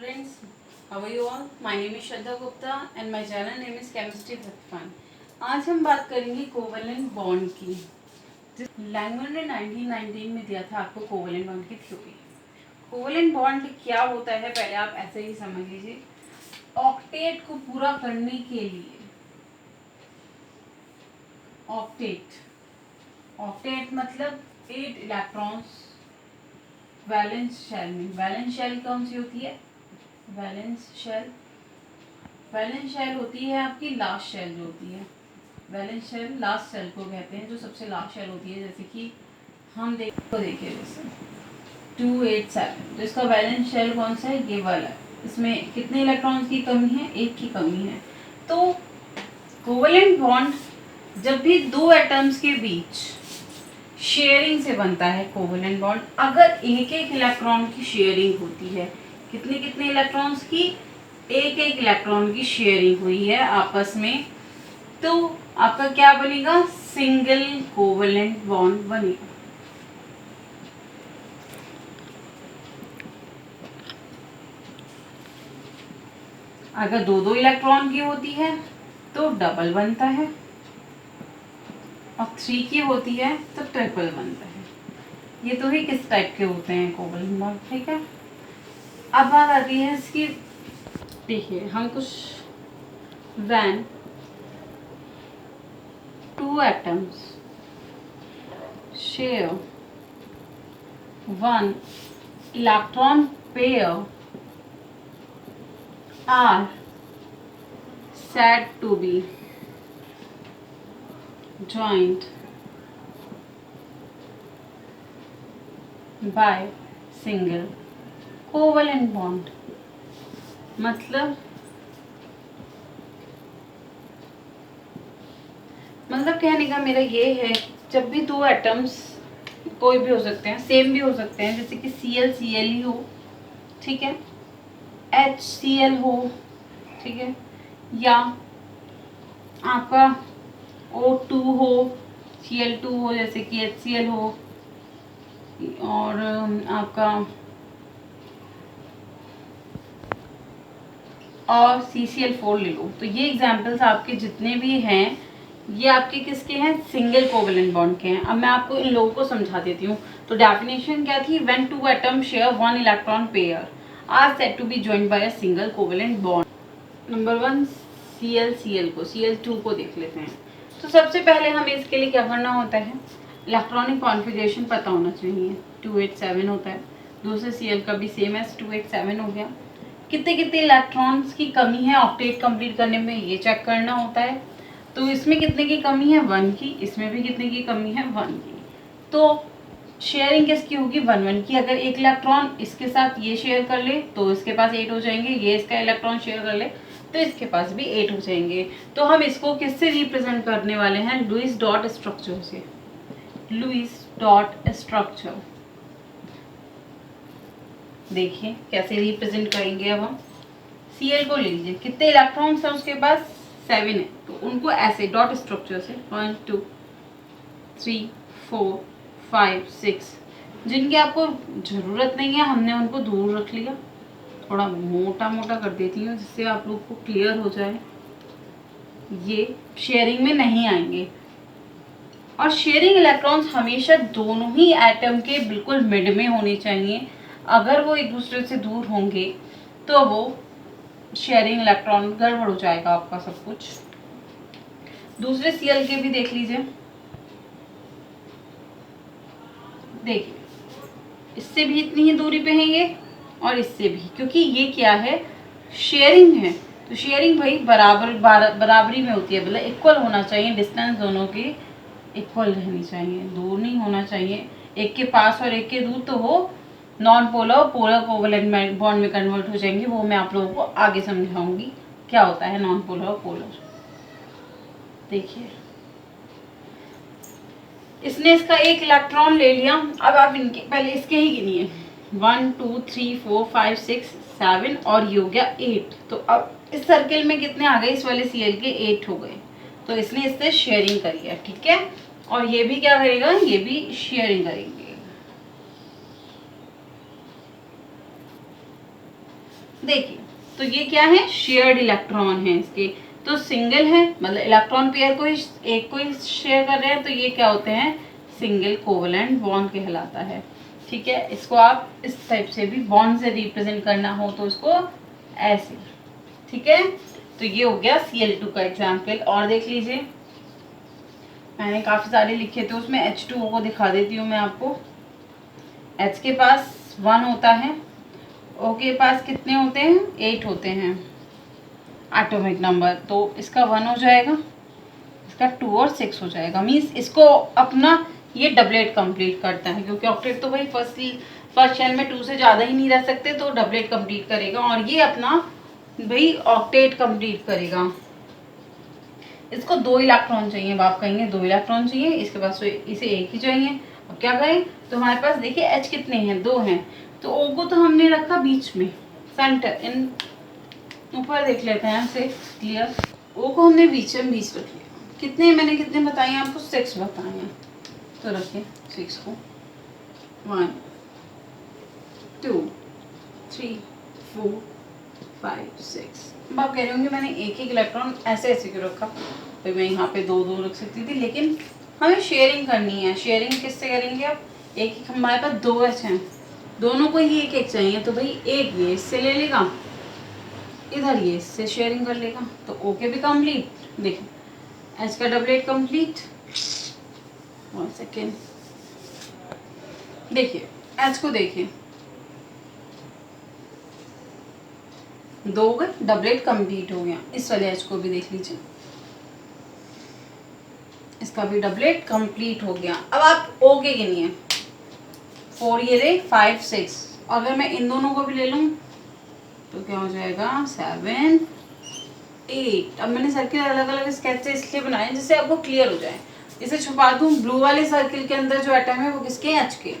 students, how are you all? My name is Shraddha Gupta and my channel name is Chemistry with Fun. आज हम बात करेंगे covalent bond की। लैंगमैन ने 1919 में दिया था आपको कोवेलेंट बॉन्ड की थ्योरी। कोवेलेंट बॉन्ड क्या होता है पहले आप ऐसे ही समझ लीजिए। ऑक्टेट को पूरा करने के लिए ऑक्टेट मतलब 8 इलेक्ट्रॉन्स वैलेंस शेल में। वैलेंस शेल कौन सी होती है? वैलेंस शेल होती है आपकी लास्ट शेल जो होती है। वैलेंस शेल लास्ट शेल को कहते हैं, जो सबसे लास्ट शेल होती है। जैसे कि हम देखिए जैसे 287, तो इसका वैलेंस शेल कौन सा है? ये वाला है। इसमें कितने इलेक्ट्रॉन्स की कमी है? एक की कमी है। तो कोवेलेंट बॉन्ड जब भी दो एटम्स के बीच शेयरिंग से बनता है कोवेलेंट बॉन्ड, अगर एक एक इलेक्ट्रॉन की शेयरिंग होती है, कितने कितने इलेक्ट्रॉन्स की? एक एक इलेक्ट्रॉन की शेयरिंग हुई है आपस में, तो आपका क्या बनेगा? सिंगल कोवेलेंट बॉन्ड बनेगा। अगर दो दो इलेक्ट्रॉन की होती है तो डबल बनता है, और 3 की होती है तो ट्रिपल बनता है। ये तो ही किस टाइप के होते हैं कोवेलेंट बॉन्ड, ठीक है। अब बात आती है इसकी, देखिए हम कुछ when two atoms share one electron pair are said to be joined by single covalent bond. मतलब कहने का मेरा ये है, जब भी दो एटम्स कोई भी हो सकते हैं, सेम भी हो सकते हैं, जैसे कि Cl ही हो, ठीक है, HCl हो, ठीक है, या आपका O2 हो, Cl2 हो, जैसे कि HCl हो, और आपका और CCl4 ले लो। तो ये एग्जाम्पल्स आपके जितने भी हैं, ये आपके किसके हैं? सिंगल कोवेलेंट बॉन्ड के हैं। अब मैं आपको इन लोगों को समझा देती हूँ। तो डेफिनेशन क्या थी? When two atom share one electron pair are said to be joined by a single covalent bond. Number 1 Cl को, Cl2 को देख लेते हैं। तो सबसे पहले हमें इसके लिए क्या करना होता है? इलेक्ट्रॉनिक कॉन्फ़िगरेशन पता होना चाहिए। 287 होता है, दूसरे Cl का भी सेम है, 287 हो गया। कितने कितने इलेक्ट्रॉन्स की कमी है ऑक्टेट कंप्लीट करने में, ये चेक करना होता है। तो इसमें कितने की कमी है? 1 की। इसमें भी कितने की कमी है? 1 की। तो शेयरिंग किसकी होगी? 1 की। अगर एक इलेक्ट्रॉन इसके साथ ये शेयर कर ले तो इसके पास 8 हो जाएंगे, ये इसका इलेक्ट्रॉन शेयर कर ले तो इसके पास भी 8 हो जाएंगे। तो हम इसको किससे रिप्रेजेंट करने वाले हैं? लुईस डॉट स्ट्रक्चर से। लुईस डॉट स्ट्रक्चर देखिए कैसे रिप्रेजेंट करेंगे। अब हम Cl को ले लीजिए, कितने इलेक्ट्रॉन्स हैं उसके पास? 7 है। तो उनको ऐसे डॉट स्ट्रक्चर से 1 2 3 4 5 6, जिनकी आपको ज़रूरत नहीं है हमने उनको दूर रख लिया। थोड़ा मोटा मोटा कर देती हूँ जिससे आप लोग को क्लियर हो जाए। ये शेयरिंग में नहीं आएंगे, और शेयरिंग इलेक्ट्रॉन्स हमेशा दोनों ही एटम के बिल्कुल मिड में होने चाहिए। अगर वो एक दूसरे से दूर होंगे तो वो शेयरिंग इलेक्ट्रॉन गड़बड़ हो जाएगा आपका सब कुछ। दूसरे Cl के भी देख लीजिए, देखिए इससे भी इतनी ही दूरी पे हैं ये, और इससे भी, क्योंकि ये क्या है? शेयरिंग है। तो शेयरिंग भाई बराबरी में होती है, मतलब इक्वल होना चाहिए। डिस्टेंस दोनों की इक्वल रहनी चाहिए, दूर नहीं होना चाहिए। एक के पास और एक के दूर तो वो non polar polar covalent bond में कन्वर्ट हो जाएंगे। वो मैं आप लोगों को आगे समझाऊंगी क्या होता है नॉन पोलर और पोलर। देखिए इसने इसका एक इलेक्ट्रॉन ले लिया। अब आप इनके पहले इसके ही गिनिए, 1 2 3 4 5 6 7, और ये हो गया 8। तो अब इस सर्किल में कितने आ गए? इस वाले Cl के 8 हो गए। तो इसने इससे शेयरिंग करी है, ठीक है। और ये भी क्या करेगा? ये भी शेयरिंग करेंगे। देखिए, तो ये क्या है, शेयर्ड इलेक्ट्रॉन है इसके। तो सिंगल है मतलब इलेक्ट्रॉन पेयर को एक को ही शेयर कर रहे हैं, तो ये क्या होते हैं, सिंगल कोवलेंट बॉन्ड कहलाता है। ठीक है, इसको आप इस टाइप से भी बॉन्ड से रिप्रेजेंट करना हो तो इसको ऐसे। ठीक है, तो ये हो गया Cl2 का एग्जाम्पल। और देख लीजिए, मैंने काफ़ी सारे लिखे थे, उसमें H2O को दिखा देती हूँ मैं आपको। H के पास 1 होता है, O के पास कितने होते हैं, 8 होते हैं एटॉमिक नंबर, तो इसका 1 हो जाएगा, इसका 2 और 6 हो जाएगा। मीन्स इसको अपना ये डबलेट कंप्लीट करता है, क्योंकि ऑक्टेट तो भाई फर्स्ट शेल में 2 से ज़्यादा ही नहीं रह सकते, तो डबलेट कंप्लीट करेगा और ये अपना भाई ऑक्टेट कंप्लीट करेगा। इसको 2 इलेक्ट्रॉन चाहिए, अब आप कहेंगे 2 इलेक्ट्रॉन चाहिए, इसके पास तो इसे एक ही चाहिए। अब क्या करें, तो हमारे पास देखिए H कितने हैं, 2 हैं, तो O को तो हमने रखा बीच में, सेंटर इन ऊपर देख लेते हैं ऐसे क्लियर। O को हमने बीच रख लिया। कितने मैंने कितने बताए आपको, 6 बताए हैं, तो रखिए 6 को, 1 2 3 4 5 6। अब आप कह रहे होंगे मैंने एक इलेक्ट्रॉन ऐसे ऐसे क्यों रखा, तो मैं यहाँ पे 2 रख सकती थी, लेकिन हमें शेयरिंग करनी है। शेयरिंग किससे करेंगे, आप एक हमारे पास 2 H हैं, दोनों को ही एक चाहिए, तो भाई एक ये इससे ले लेगा, इधर ये इससे शेयरिंग कर लेगा, तो ओके भी कंप्लीट। देखिए H का डबलेट कंप्लीट। 1 सेकेंड, देखिए H को देखिए, 2 हो गए, डबलेट कंप्लीट हो गया। इस वाले H को भी देख लीजिए, इसका भी डबलेट कंप्लीट हो गया। अब आप O के गिनिए, 4 ये रहे, 5 6, अगर मैं इन दोनों को भी ले लूँ तो क्या हो जाएगा, 7 8। अब मैंने सर्किल अलग अलग स्केच से इसलिए बनाए जिससे आपको क्लियर हो जाए। इसे छुपा दूँ, ब्लू वाले सर्किल के अंदर जो एटम है वो किसके हैं, H के।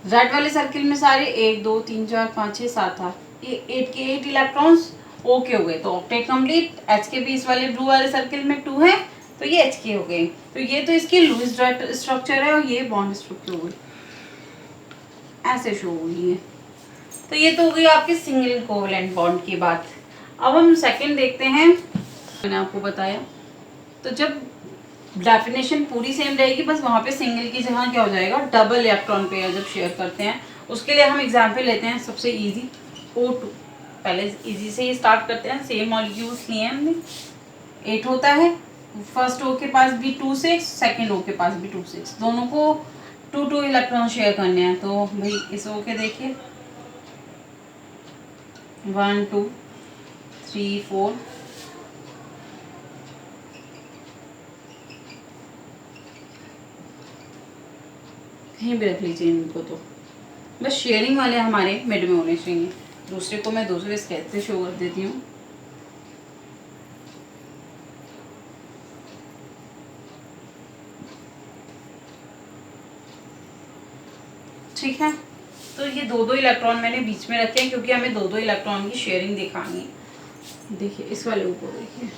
रेड वाले सर्किल में सारे 1 2 3 4 5 6 7 8, ये 8 के 8 इलेक्ट्रॉन्स ओके हो गए, तो ऑक्टेट कंप्लीट। H के बीच वाले ब्लू वाले सर्किल में 2 है, तो ये H के हो गए। तो ये तो इसकी लुईस स्ट्रक्चर है और ये बॉन्ड स्ट्रक्चर हो गई, ऐसे शो हुई है। तो ये तो हो गई आपकी सिंगल कोवलेंट बॉन्ड की बात। अब हम सेकंड देखते हैं। मैंने आपको बताया, तो जब डेफिनेशन पूरी सेम रहेगी, बस वहाँ पे सिंगल की जगह क्या हो जाएगा, डबल इलेक्ट्रॉन पेयर जब शेयर करते हैं। उसके लिए हम एग्जाम्पल लेते हैं सबसे इजी, O2। पहले इजी से ही स्टार्ट करते हैं, सेम मॉलिक्यूल्स लिए हमने। 8 होता है, फर्स्ट O के पास भी 2 6, सेकेंड O के पास भी 2 6, दोनों को 2 2 इलेक्ट्रॉन शेयर करने हैं। तो भाई इस O के देखिए 1 2 3 4, कहीं भी रख लीजिए इनको, तो बस शेयरिंग वाले हमारे मिड में होने चाहिए। दूसरे को मैं दूसरे स्केच से शो कर देती हूँ। ठीक है, तो ये 2 2 इलेक्ट्रॉन मैंने बीच में रखे हैं, क्योंकि हमें 2 2 इलेक्ट्रॉन की शेयरिंग दिखानी है। देखिए इस वाले ऊपर देखिए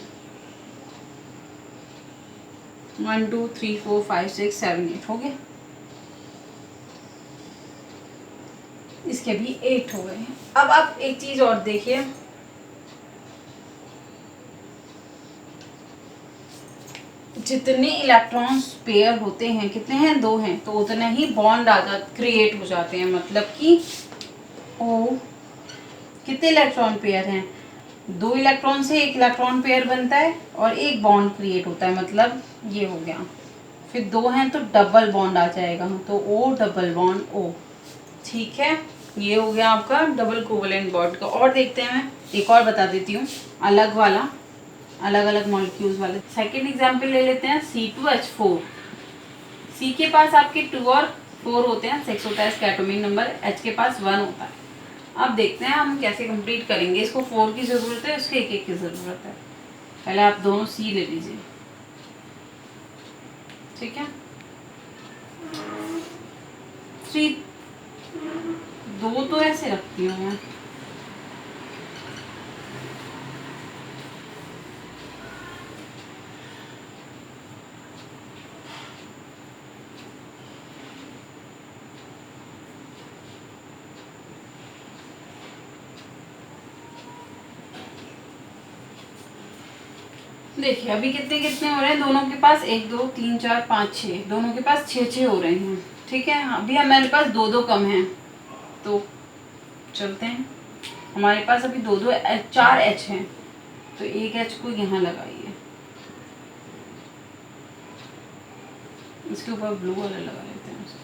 1 2 3 4 5 6 7 8 हो गए, इसके भी 8 हो गए हैं। अब आप एक चीज और देखिए, जितने इलेक्ट्रॉन्स पेयर होते हैं, कितने हैं, 2 हैं, तो उतने ही बॉन्ड क्रिएट हो जाते हैं। मतलब कि ओ कितने इलेक्ट्रॉन पेयर हैं, 2 इलेक्ट्रॉन से 1 इलेक्ट्रॉन पेयर बनता है और एक बॉन्ड क्रिएट होता है, मतलब ये हो गया। फिर 2 हैं तो डबल बॉन्ड आ जाएगा, तो O डबल बॉन्ड O। ठीक है, ये हो गया आपका डबल कोवलेंट बॉन्ड का। और देखते हैं, मैं एक और बता देती हूँ अलग वाला, अलग अलग मॉलिक्यूल्स वाले। सेकेंड एग्जाम्पल ले लेते हैं, C2H4। C के पास आपके 2 और 4 होते हैं, 6 होता है इसका एटॉमिक नंबर, H के पास 1 होता है। अब देखते हैं हम कैसे कंप्लीट करेंगे। इसको 4 की ज़रूरत है, इसको 1 1 की ज़रूरत है। पहले आप दोनों C ले लीजिए, ठीक है। 3 2 तो ऐसे रखती हूँ मैं, देखिए अभी कितने कितने हो रहे हैं दोनों के पास, 1 2 3 4 5 6, दोनों के पास 6 6 हो रहे हैं। ठीक है, अभी हमारे पास 2 2 कम हैं, तो चलते हैं। हमारे पास अभी 2 2 4 एच हैं, तो एक एच को यहाँ लगाइए, इसके ऊपर ब्लू वाला लगा लेते हैं उसको।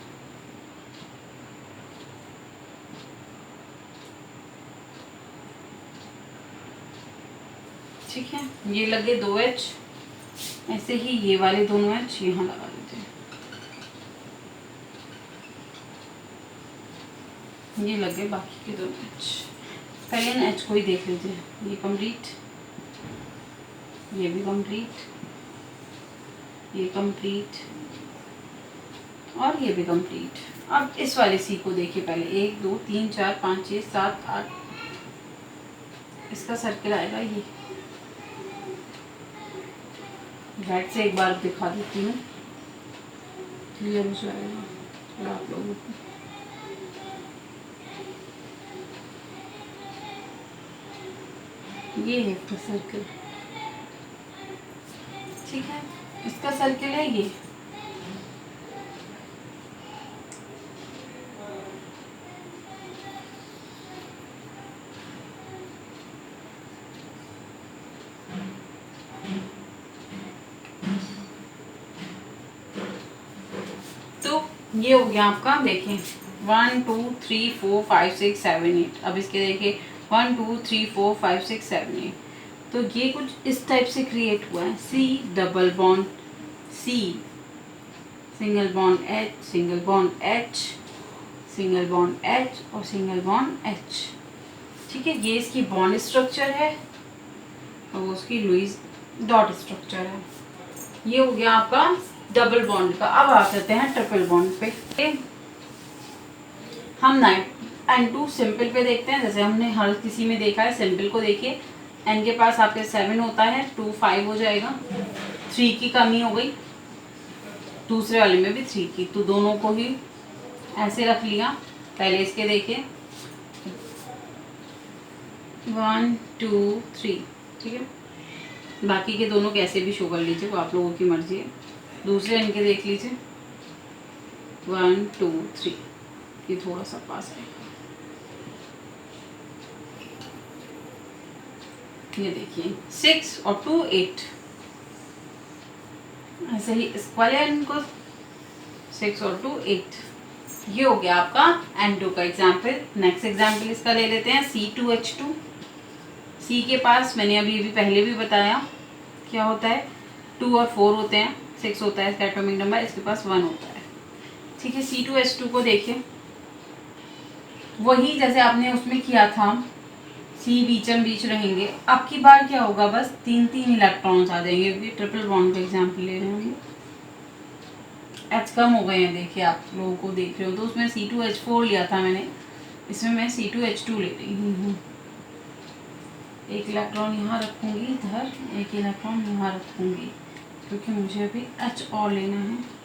ठीक है, ये लगे 2 एच, ऐसे ही ये वाले दोनों एच यहाँ लगा देते हैं। ये लगे बाकी के दोनों एच। पहले ना एच को ही देख लीजिए, ये कंप्लीट, ये भी कंप्लीट, ये कंप्लीट और ये भी कंप्लीट। अब इस वाले सी को देखिए पहले, 1 2 3 4 5 6 7 8, इसका सर्किल आएगा ये। राइट से एक बार दिखा देती हूँ, क्लियर हो जाएगा आप लोगों को। ये है इसका सर्किल। ठीक है, इसका सर्किल है ये। तो ये हो गया आपका, देखिए 1 2 3 4 5 6 7 8। अब इसके देखिए 1 2 3 4 5 6 7 8, तो ये कुछ इस टाइप से क्रिएट हुआ है। C double bond C, single bond H, single bond H, single bond H और सिंगल बॉन्ड एच। ठीक है, ये इसकी बॉन्ड स्ट्रक्चर है और वो उसकी लुईस डॉट स्ट्रक्चर है। ये हो गया आपका डबल बॉन्ड का। अब आ जाते हैं ट्रिपल बॉन्ड पे। हम N2 सिंपल पे देखते हैं, जैसे हमने हर किसी में देखा है। सिंपल को देखिए, N के पास आपके 7 होता है, 2 5 हो जाएगा, 3 की कमी हो गई, दूसरे वाले में भी 3 की, तो दोनों को ही ऐसे रख लिया। पहले इसके देखिए 1 2 3। ठीक है, बाकी के दोनों कैसे भी शो कर लीजिए, वो आप लोगों की मर्जी है। दूसरे इनके देख लीजिए 1 2 3, ये थोड़ा सा पास है। ये देखिए 6 और 2 8, ऐसे ही इस वाले इनको 6 और 2 8। ये हो गया आपका N2 का एग्जाम्पल। नेक्स्ट एग्जाम्पल इसका ले लेते हैं C2H2। C के पास मैंने अभी पहले भी बताया क्या होता है, 2 और 4 होते हैं, 6 होता है इसका एटॉमिक नंबर, इसके पास 1 होता है। ठीक है, C2H2 को देखिए, वही जैसे आपने उसमें किया था, C बीचम बीच रहेंगे। अब की बार क्या होगा, बस 3 3 इलेक्ट्रॉन्स आ जाएंगे, क्योंकि ट्रिपल बॉन्ड का एग्जाम्पल ले रहे हैं। एच कम हो गए हैं, देखिए आप लोगों को देख रहे हो, तो उसमें C2H4 लिया था मैंने, इसमें मैं C2H2 ले रही हूँ। एक इलेक्ट्रॉन यहाँ रखूँगी इधर, एक इलेक्ट्रॉन यहाँ रखूँगी, क्योंकि मुझे अभी H और लेना है।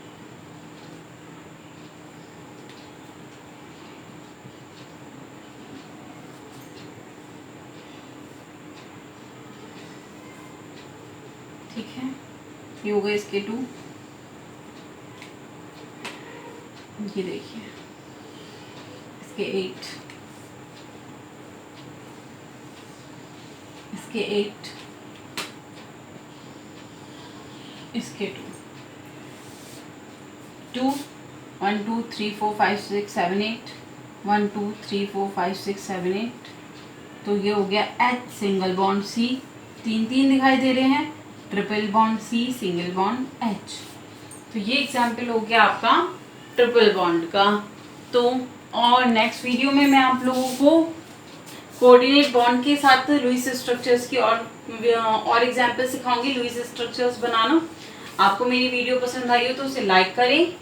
ठीक है, ये हो गए इसके 2। ये देखिए इसके 8, इसके 8, इसके 2 1 2 3 4 5 6 7 8, 1 2 3 4 5 6 7 8। तो ये हो गया H सिंगल बॉन्ड C, 3 3 दिखाई दे रहे हैं, triple bond C single bond H। तो ये एग्जाम्पल हो गया आपका ट्रिपल बॉन्ड का। तो और नेक्स्ट वीडियो में मैं आप लोगों को कोऑर्डिनेट बॉन्ड के साथ लुईस स्ट्रक्चर्स की और एग्जाम्पल सिखाऊंगी, लुईस स्ट्रक्चर्स बनाना। आपको मेरी वीडियो पसंद आई हो तो उसे लाइक करें,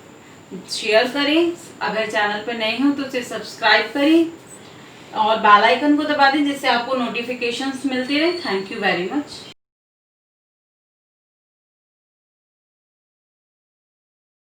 शेयर करें, अगर चैनल पर नए हो तो उसे सब्सक्राइब करें और बेल आइकन को दबा दें, जिससे आपको नोटिफिकेशंस मिलते रहे। Thank you very much.